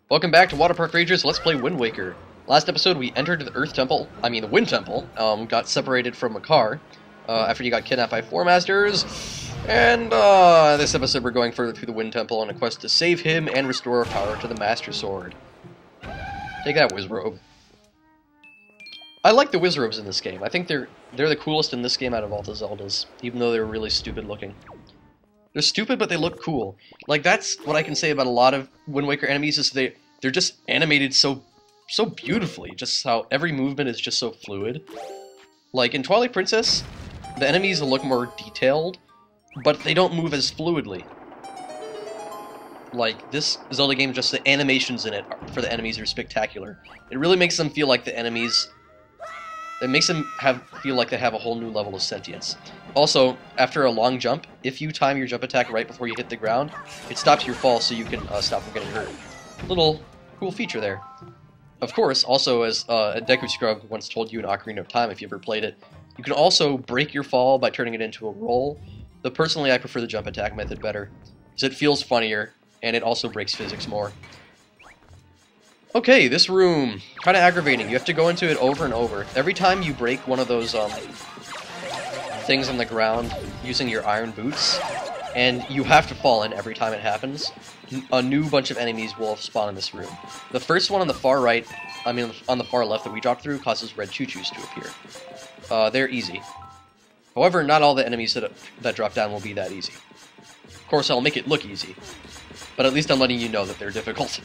Welcome back to WaterparkRanger, so let's play Wind Waker. Last episode we entered the Earth Temple, the Wind Temple, got separated from a car, after you got kidnapped by Four Masters, and this episode we're going further through the Wind Temple on a quest to save him and restore power to the Master Sword. Take that, Wizzrobe. I like the Wizzrobes in this game. I think they're the coolest in this game out of all the Zeldas, even though they're really stupid looking. They're stupid, but they look cool. Like, that's what I can say about a lot of Wind Waker enemies, is they're just animated so beautifully. Just how every movement is just so fluid. Like, in Twilight Princess, the enemies look more detailed, but they don't move as fluidly. Like, this Zelda game, just the animations in it for the enemies are spectacular. It really makes them feel like the enemies... It makes them feel like they have a whole new level of sentience. Also, after a long jump, if you time your jump attack right before you hit the ground, it stops your fall so you can stop from getting hurt. Little cool feature there. Of course, also, as Deku Scrub once told you in Ocarina of Time, if you ever played it, you can also break your fall by turning it into a roll. Though personally, I prefer the jump attack method better, because it feels funnier, and it also breaks physics more. Okay, this room, kind of aggravating. You have to go into it over and over. Every time you break one of those things on the ground using your iron boots, and you have to fall in every time it happens, a new bunch of enemies will spawn in this room. The first one on the far right, on the far left that we dropped through, causes red choo-choos to appear. They're easy. However, not all the enemies that drop down will be that easy. Of course, I'll make it look easy, but at least I'm letting you know that they're difficult.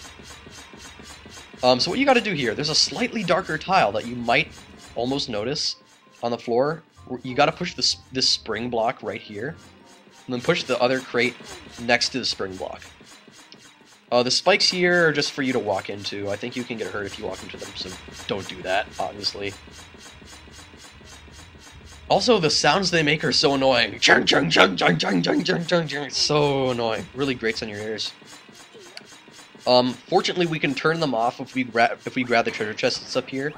So what you gotta do here, there's a slightly darker tile that you might almost notice on the floor. You gotta push this spring block right here, and then push the other crate next to the spring block. The spikes here are just for you to walk into. I think you can get hurt if you walk into them, so don't do that, obviously. Also, the sounds they make are so annoying. Chung chung chung chung chung chung chung chung chung. It's so annoying. Really grates on your ears. Fortunately, we can turn them off if we grab the treasure chest that's up here.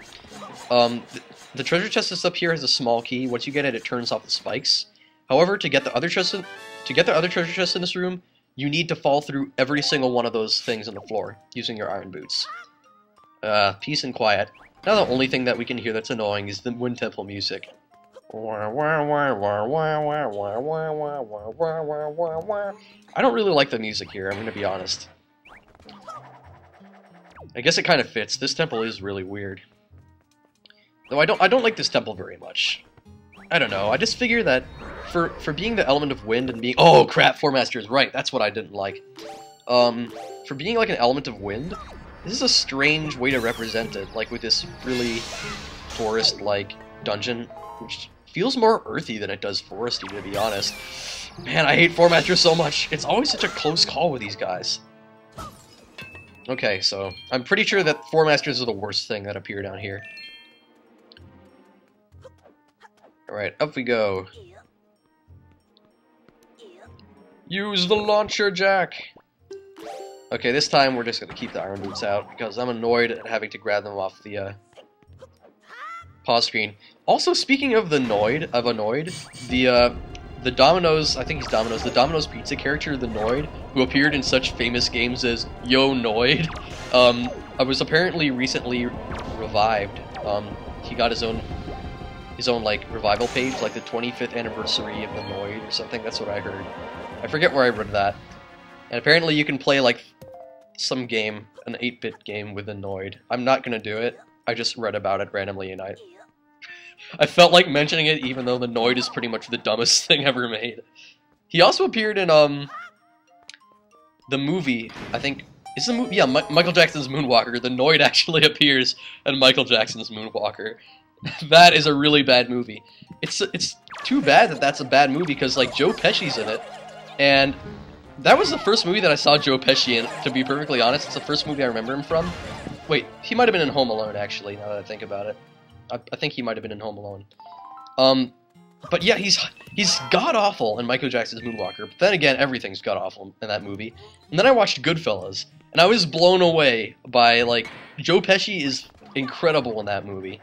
The treasure chest that's up here has a small key. Once you get it, it turns off the spikes. However, to get the other treasure chest in this room, you need to fall through every single one of those things on the floor using your iron boots. Peace and quiet. Now the only thing that we can hear that's annoying is the Wind Temple music. I don't really like the music here, I'm gonna be honest. I guess it kind of fits. This temple is really weird. Though I don't like this temple very much. I don't know, I just figure that for being the element of wind and being... Oh crap, Four Masters, right, that's what I didn't like. For being like an element of wind, this is a strange way to represent it, like with this really forest-like dungeon, which feels more earthy than it does foresty, to be honest. Man, I hate Four Masters so much. It's always such a close call with these guys. Okay, so I'm pretty sure that Four Masters are the worst thing that appear down here. Alright, up we go. Use the launcher jack! Okay, this time we're just gonna keep the iron boots out, because I'm annoyed at having to grab them off the pause screen. Also, speaking of annoyed, the Domino's, I think he's Domino's, the Domino's Pizza character, the Noid, who appeared in such famous games as Yo Noid, was apparently recently revived. He got his own like revival page, like the 25th anniversary of the Noid or something. That's what I heard. I forget where I read that. And apparently you can play like some game, an 8-bit game with the Noid. I'm not gonna do it. I just read about it randomly and I felt like mentioning it, even though the Noid is pretty much the dumbest thing ever made. He also appeared in, the movie, I think, is the movie? Yeah, Michael Jackson's Moonwalker. The Noid actually appears in Michael Jackson's Moonwalker. That is a really bad movie. It's too bad that that's a bad movie, because, like, Joe Pesci's in it, and that was the first movie that I saw Joe Pesci in, to be perfectly honest. It's the first movie I remember him from. Wait, he might have been in Home Alone, actually, now that I think about it. I think he might have been in Home Alone. But yeah, he's god-awful in Michael Jackson's Moonwalker, but then again, everything's god-awful in that movie. And then I watched Goodfellas, and I was blown away by, like, Joe Pesci is incredible in that movie.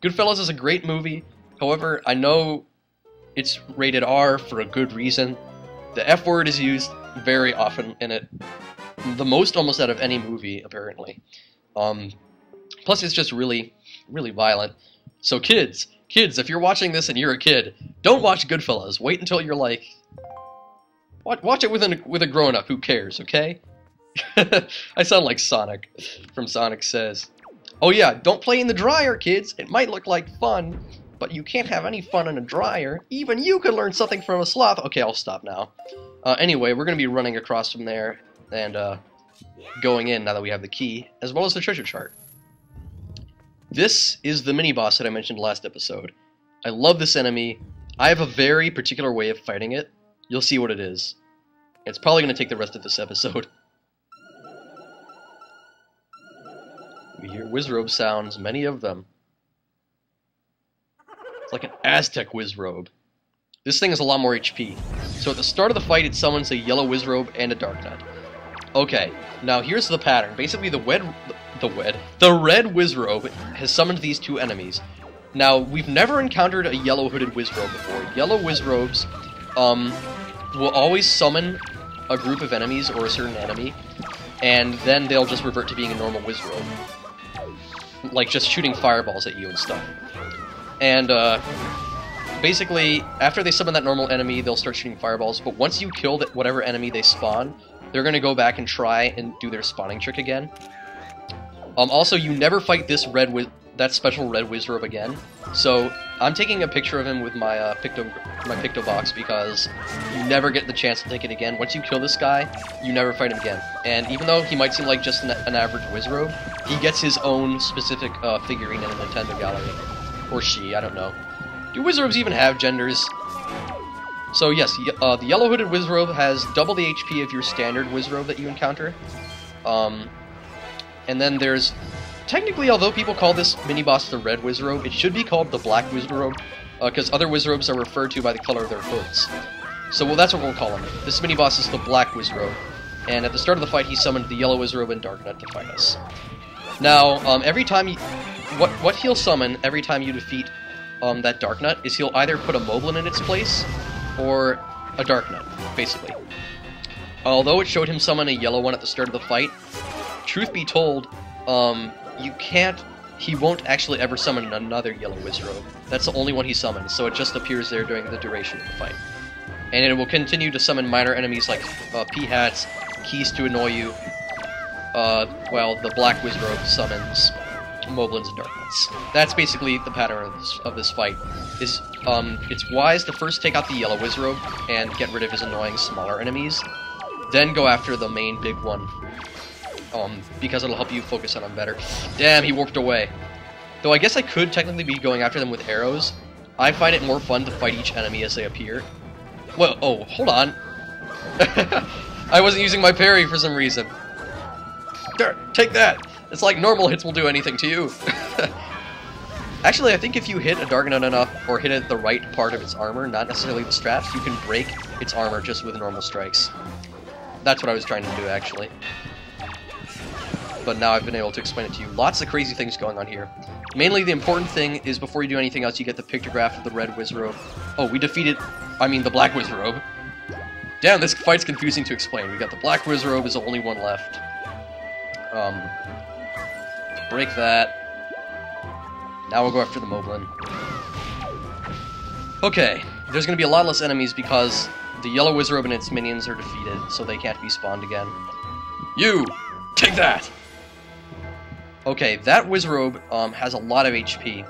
Goodfellas is a great movie, however, I know it's rated R for a good reason. The F word is used very often in it, The most almost out of any movie, apparently. Plus, it's just really, really violent. So kids, if you're watching this and you're a kid, don't watch Goodfellas. Wait until you're like... Watch it with a grown-up who cares, okay? I sound like Sonic from Sonic Says. Oh yeah, don't play in the dryer, kids. It might look like fun, but you can't have any fun in a dryer. Even you could learn something from a sloth. Okay, I'll stop now. Anyway, we're going to be running across from there and going in now that we have the key, as well as the treasure chart. This is the mini-boss that I mentioned last episode. I love this enemy. I have a very particular way of fighting it. You'll see what it is. It's probably going to take the rest of this episode. We hear Wizzrobe sounds, many of them. It's like an Aztec Wizzrobe. This thing has a lot more HP. So at the start of the fight, it summons a yellow Wizzrobe and a Darknut. Okay, now here's the pattern. Basically, the red Wizzrobe has summoned these two enemies. Now, we've never encountered a yellow hooded Wizzrobe before. Yellow Wizzrobes will always summon a group of enemies or a certain enemy, and then they'll just revert to being a normal Wizzrobe. Like just shooting fireballs at you and stuff. And basically, after they summon that normal enemy, they'll start shooting fireballs, but once you kill whatever enemy they spawn, they're going to go back and try and do their spawning trick again. Also, you never fight this that special red Wizzrobe again. So I'm taking a picture of him with my Picto box because you never get the chance to take it again. Once you kill this guy, you never fight him again. And even though he might seem like just an average Wizzrobe, he gets his own specific figurine in the Nintendo Gallery. Or she, I don't know. Do Wizzrobes even have genders? So yes, the yellow hooded Wizzrobe has double the HP of your standard Wizzrobe that you encounter. And then there's... Technically, although people call this mini-boss the red Wizzrobe, it should be called the black Wizzrobe, because other Wizzrobes are referred to by the color of their hoods. So, well, that's what we'll call him. This mini-boss is the black Wizzrobe, and at the start of the fight, he summoned the yellow Wizzrobe and Darknut to fight us. Now, every time what he'll summon every time you defeat that Darknut is he'll either put a Moblin in its place, or a Darknut, basically. Although it showed him summon a yellow one at the start of the fight, truth be told, he won't actually ever summon another yellow Wizzrobe. That's the only one he summons, so it just appears there during the duration of the fight. And it will continue to summon minor enemies like P-Hats, Keys to annoy you, while the black Wizzrobe summons Moblins and Darknuts. That's basically the pattern of this fight. It's wise to first take out the yellow Wizzrobe and get rid of his annoying smaller enemies, then go after the main big one. Because it'll help you focus on them better. Damn, he warped away. Though I guess I could technically be going after them with arrows. I find it more fun to fight each enemy as they appear. Well, oh, hold on. I wasn't using my parry for some reason. There, take that! It's like normal hits will do anything to you. Actually, I think if you hit a Darknut enough, or hit it the right part of its armor, not necessarily the straps, you can break its armor just with normal strikes. That's what I was trying to do, actually. But now I've been able to explain it to you. Lots of crazy things going on here. Mainly the important thing is before you do anything else, you get the pictograph of the red Wizzrobe. Oh, we defeated... the black Wizzrobe. Damn, this fight's confusing to explain. We got the black Wizzrobe is the only one left. Break that. Now we'll go after the Moblin. Okay, there's gonna be a lot less enemies because the yellow Wizzrobe and its minions are defeated, so they can't be spawned again. You! Take that! Okay, that Wizzrobe has a lot of HP.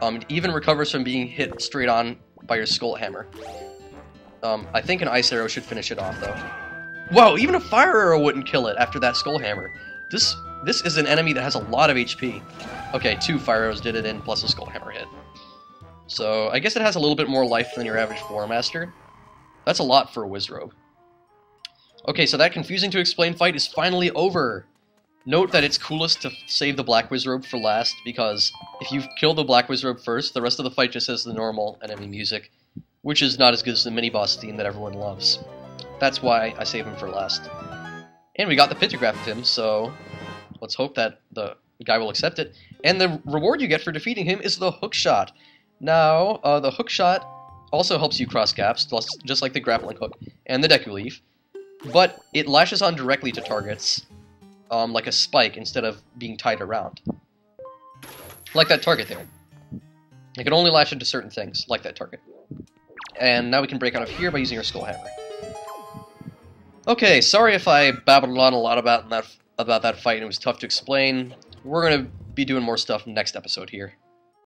It even recovers from being hit straight on by your skull hammer. I think an ice arrow should finish it off, though. Whoa, even a fire arrow wouldn't kill it after that skull hammer. This is an enemy that has a lot of HP. Okay, 2 fire arrows did it in, plus a skull hammer hit. So, I guess it has a little bit more life than your average Floor Master. That's a lot for a Wizzrobe. Okay, so that confusing to explain fight is finally over. Note that it's coolest to save the black Wizzrobe for last, because if you kill the black Wizzrobe first, the rest of the fight just has the normal enemy music, which is not as good as the mini-boss theme that everyone loves. That's why I save him for last. And we got the pictograph of him, so let's hope that the guy will accept it. And the reward you get for defeating him is the hookshot. Now, the hookshot also helps you cross gaps, just like the grappling hook and the Deku Leaf. but it lashes on directly to targets, like a spike instead of being tied around. Like that target there. It can only lash into certain things, like that target. And now we can break out of here by using our skull hammer. Okay, sorry if I babbled on a lot about that fight and it was tough to explain. We're going to be doing more stuff next episode here.